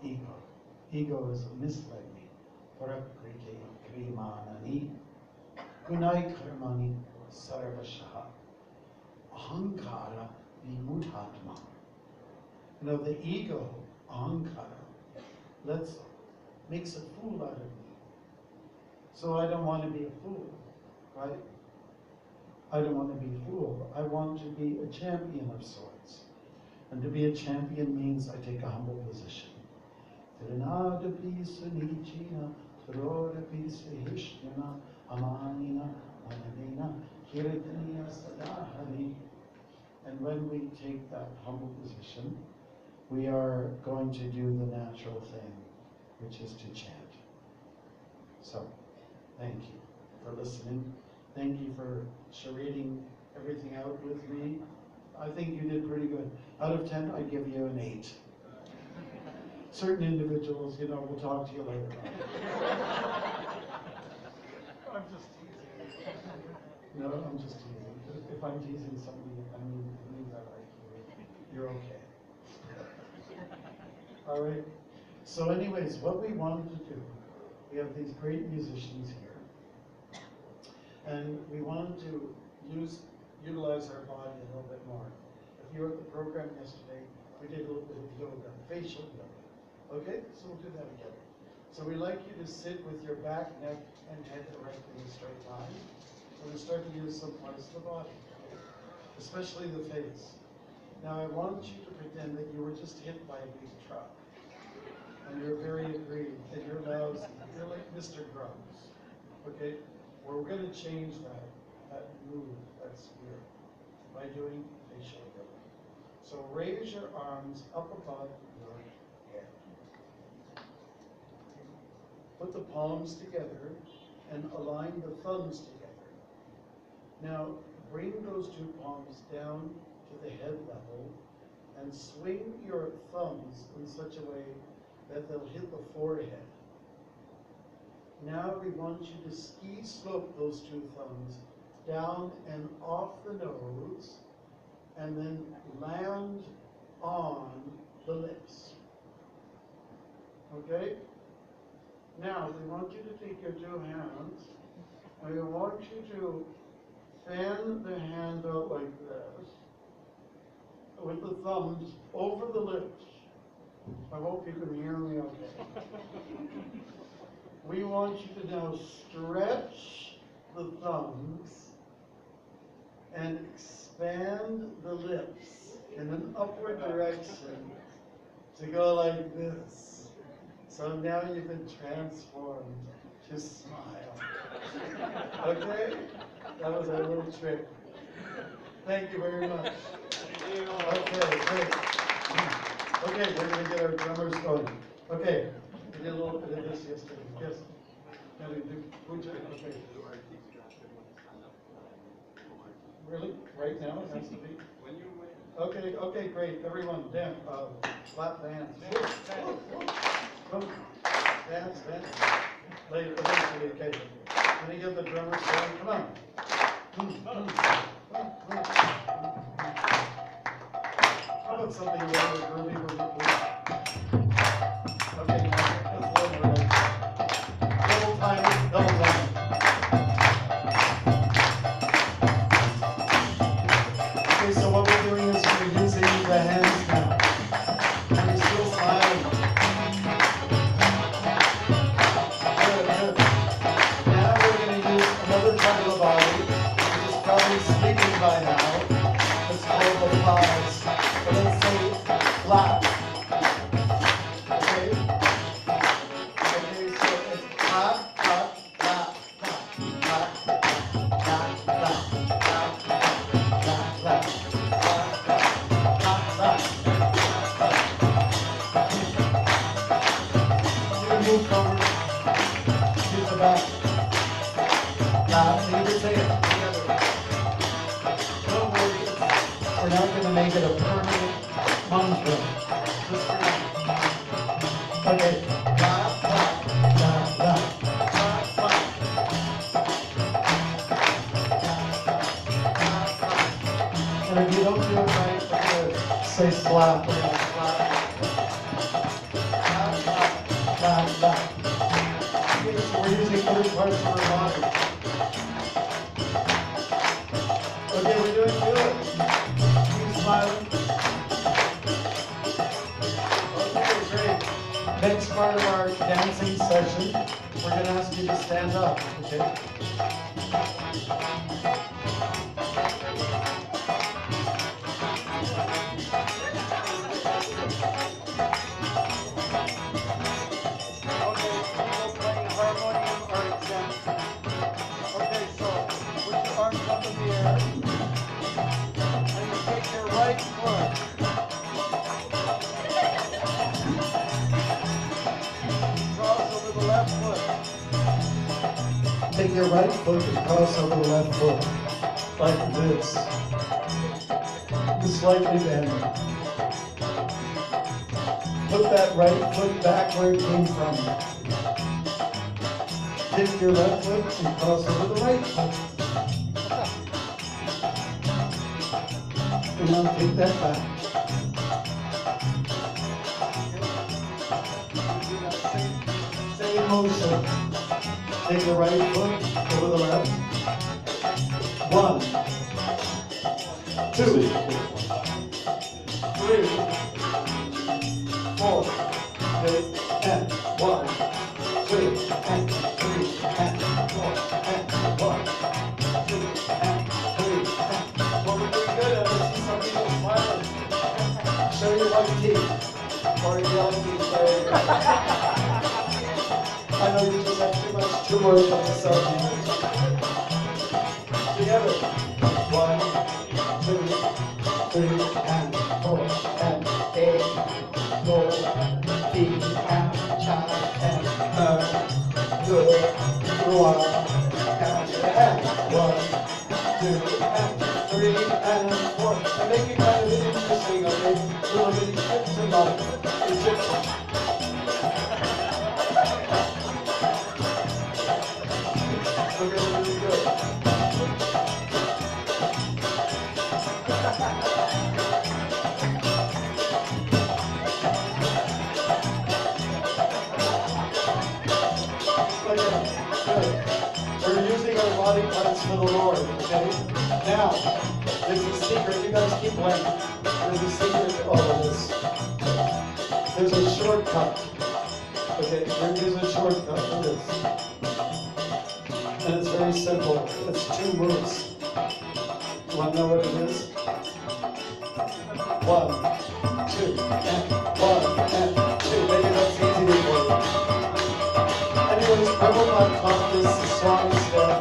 ego. Ego is misled me. Parakriti krimanani gunai karmani sarvashaha. Ahankara vimuthatma. You know, the ego, ahankara, makes a fool out of me. So I don't want to be a fool, right? I don't want to be a fool. I want to be a champion of sorts. And to be a champion means I take a humble position. Trinidad pisa nichina, Throra pisa hishnana, amanina, manadina, kiritaniya sadahani. And when we take that humble position, we are going to do the natural thing, which is to chant. So, thank you for listening. Thank you for charading everything out with me. I think you did pretty good. Out of 10, I give you an 8. Certain individuals, you know, we'll talk to you later on. I'm just teasing. No, I'm just teasing. If I'm teasing somebody, I mean that you're okay. All right. So anyways, what we wanted to do, we have these great musicians here, and we wanted to utilize our body a little bit more. If you were at the program yesterday, we did a little bit of yoga, facial yoga. Okay, so we'll do that again. So we'd like you to sit with your back, neck, and head directly in a straight line. We're going to start to use some parts of the body, especially the face. Now I want you to pretend that you were just hit by a big truck. And you're very aggrieved, and you're lousy. You're like Mr. Grumps. Okay? We're going to change that mood, that spirit, by doing facial healing. So raise your arms up above your head. Put the palms together and align the thumbs together. Now, bring those two palms down to the head level and swing your thumbs in such a way that they'll hit the forehead. Now we want you to ski slope those two thumbs down and off the nose and then land on the lips. Okay? Now we want you to take your two hands and we want you to fan the hand out like this with the thumbs over the lips. I hope you can hear me okay. We want you to now stretch the thumbs and expand the lips in an upward direction to go like this. So now you've been transformed to smile. Okay? That was our little trick. Thank you very much. Okay, great. Okay, we're going to get our drummers going. Okay, we did a little bit of this yesterday. Yes. Now we do puja. Okay. Really? Right now it has to be? Okay, okay, great. Everyone, dance, clap the hands. Come, dance. Later, eventually, okay. Can you get the drummers going? Come on. How about something a little groovy, please? Okay, now, let's go over it. Double time. Okay, so what we're doing is we're using the hands now. And we're still smiling. Good. Now we're going to use another part of the body, which is probably sleeping by now. It's called the thighs. So let's say flat. Okay? Okay, so it's flat, flat, flat, flat, flat, flat, flat, flat, flat, flat, flat, flat. You move forward to the back. So you can say it together. Don't worry, we're not going to make it a permanent mantra. Just for now. Okay. La, la, la, la, la, la. And if you don't do it right, we're going to say slap. We're going to slap. La, la, la, la. Okay, so we're using other parts of our body. Okay, we're doing good. Keep smiling. Okay, great. Next part of our dancing session, we're going to ask you to stand up, okay? Take your right foot and cross over the left foot, like this. Just slightly bend. Put that right foot back where it came from. Take your left foot and cross over the right foot. And now take that back. Same motion. Take the right foot over the left. 1, 2, 3, 4. Okay, and 1, 2, and 3, and 4, and 1, 2, and 3, and. Well, we're doing good at this. Some people smiling. Show your white teeth. Cordiality is very good. I know you just have too much on the subject. Together. 1, 2, 3, and 4, and 8, go, and cha, and good, one, and 1, 2, and 3, and 4. And make it kind of interesting, okay? Little bitty trips and bodies. Really good. We're using our body parts for the Lord, okay? Now, there's a secret. You guys keep playing. There's a secret to all of this. There's a shortcut. Okay, there's a shortcut for this. And it's very simple. It's 2 moves. You want to know what it is? 1, 2, and 1, and 2. Maybe that's easy for you. Anyways, Prabhupada taught this song stuff.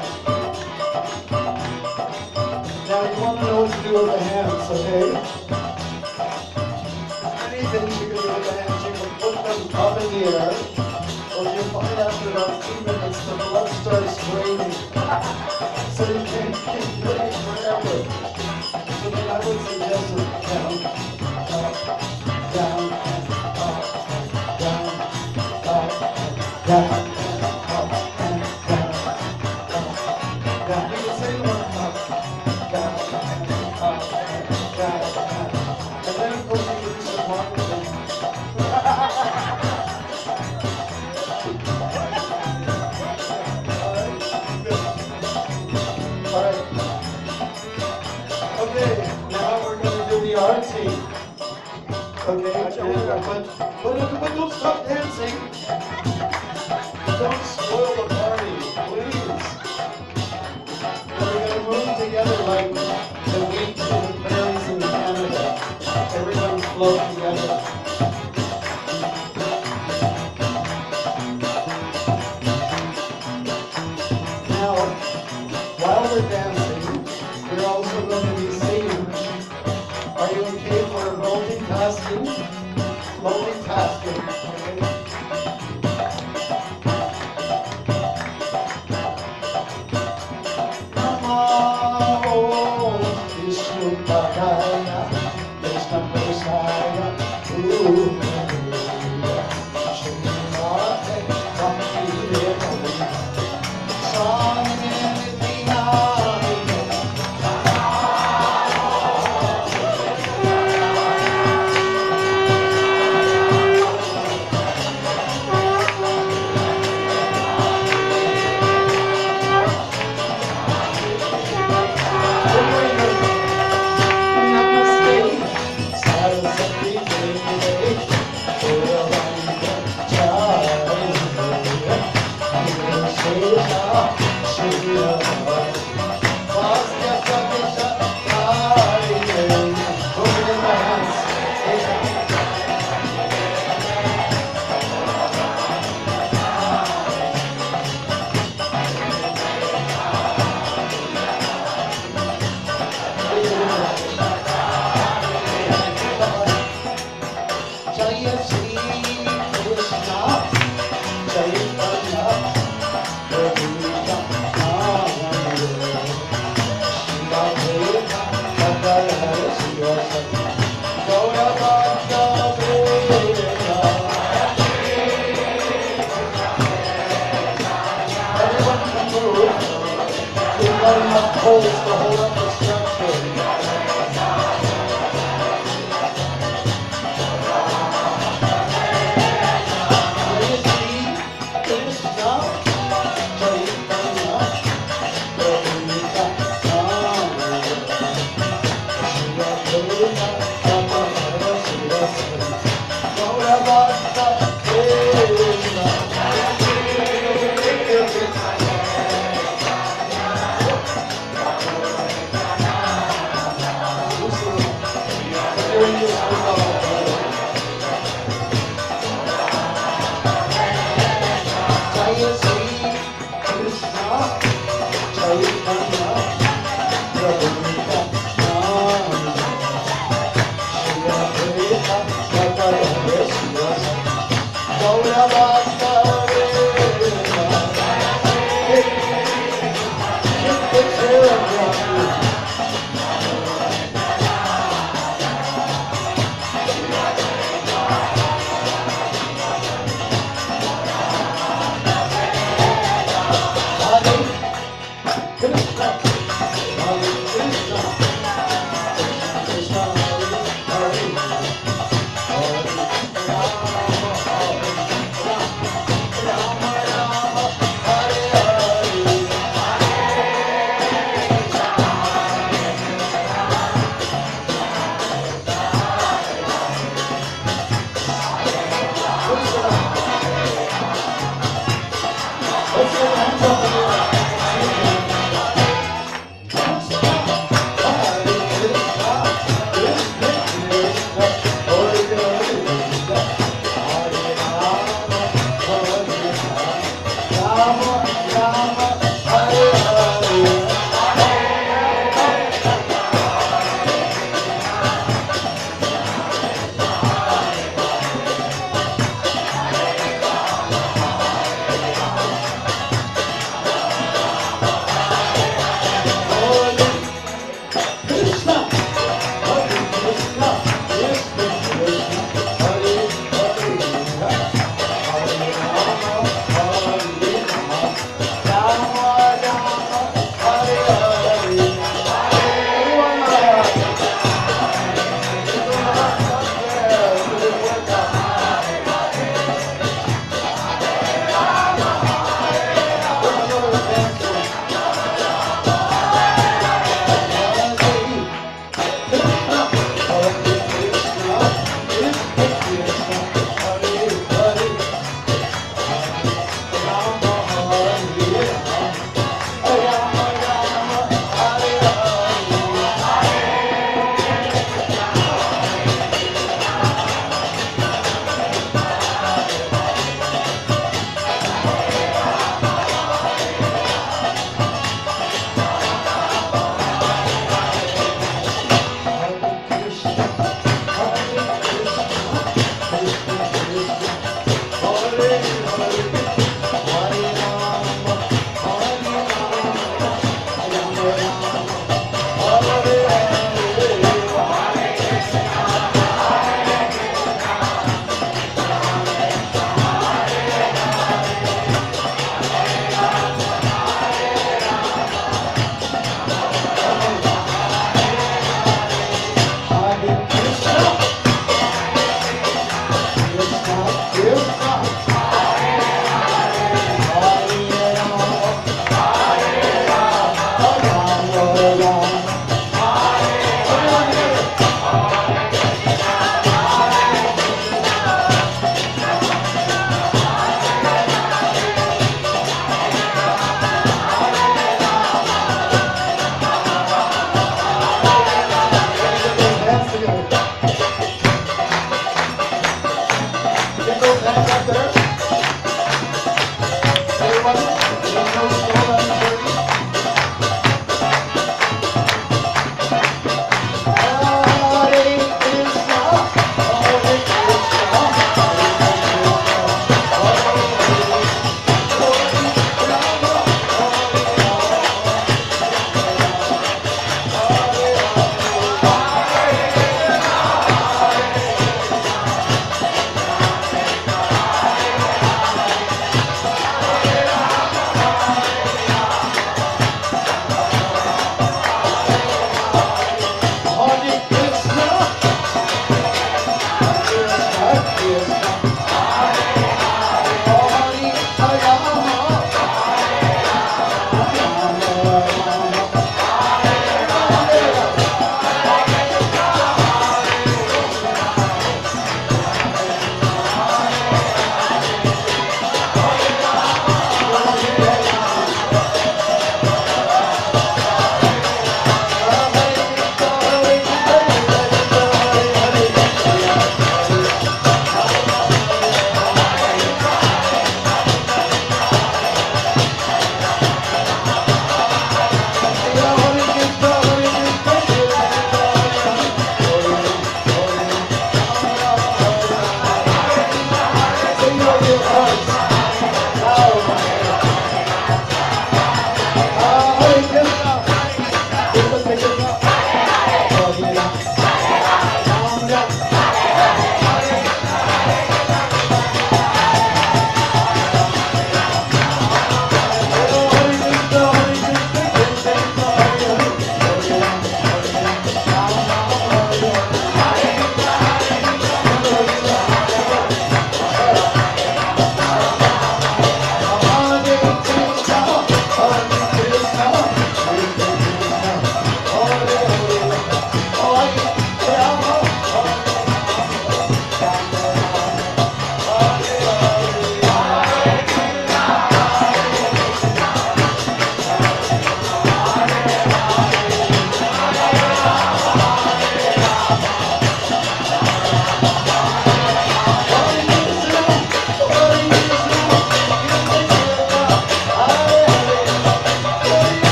Now you want to know what to do with the hands, okay? Anything you can do with the hands, you can put them up in the air, or you find after about 2 minutes the blood starts draining. So you can't keep doing it forever. So then I would suggest it down, up, down, and up, down, up, down. Okay, but don't stop dancing. Don't spoil the party, please. We're going to move together like the wheat and the berries in Canada. Everyone flow together. Now, while we're dancing, we're also going to be singing. Are you okay for multitasking? Multitasking, okay? Namo Vishnu Padaya, Krishna Prasaya, Srimate Bhakti Vedanta, Swami holds the whole of the structure. Jaya Sri Krishna Chaitanya Prabhu Nityananda Shri Advaita Gadadhara Sivasa Gaura Bhakta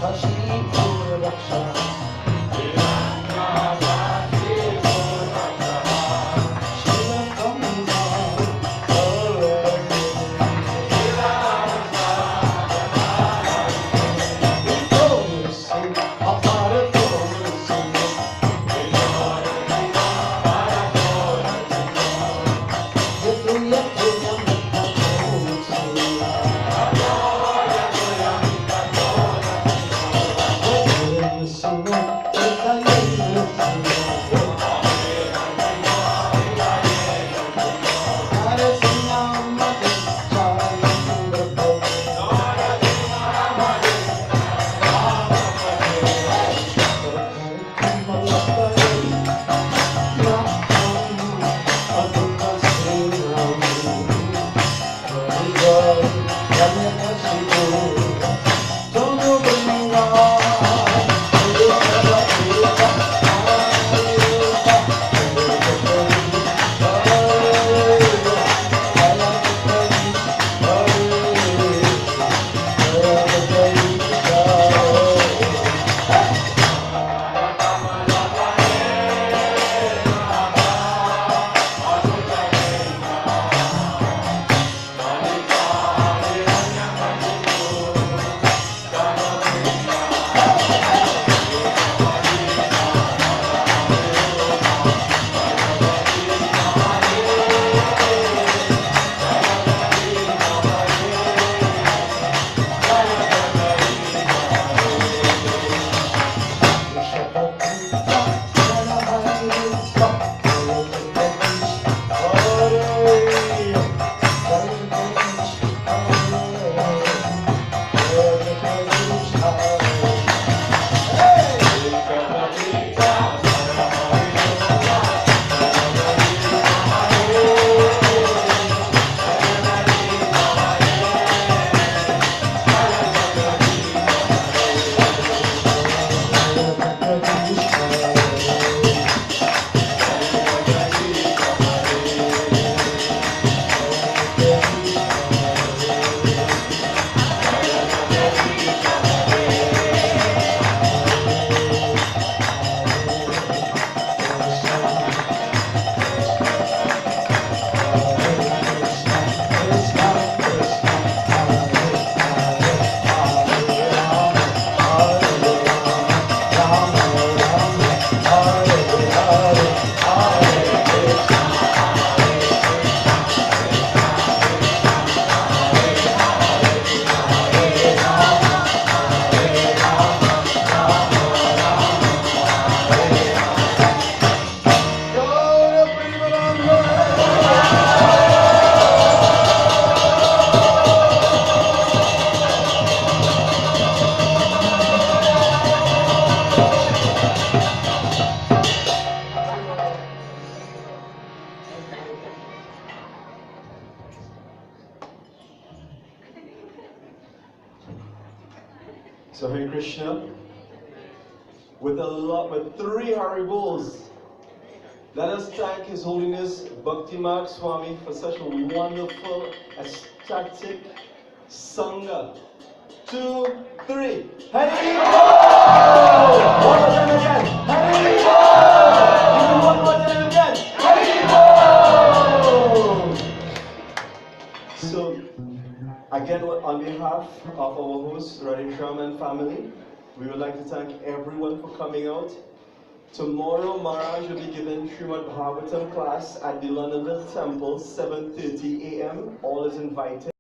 Kashi Pura Raksha Krishna with three Haribos. Let us thank His Holiness Bhaktimarga Swami for such a wonderful, ecstatic sangha. 2, 3. Haribol! One more time again. Haribol! Even one more time again. Haribol! So, again, on behalf of our host, RadheShyam and family, we would like to thank everyone for coming out. Tomorrow, Maharaj will be giving Srimad Bhagavatam class at the Londonville Temple, 7:30 a.m. All is invited.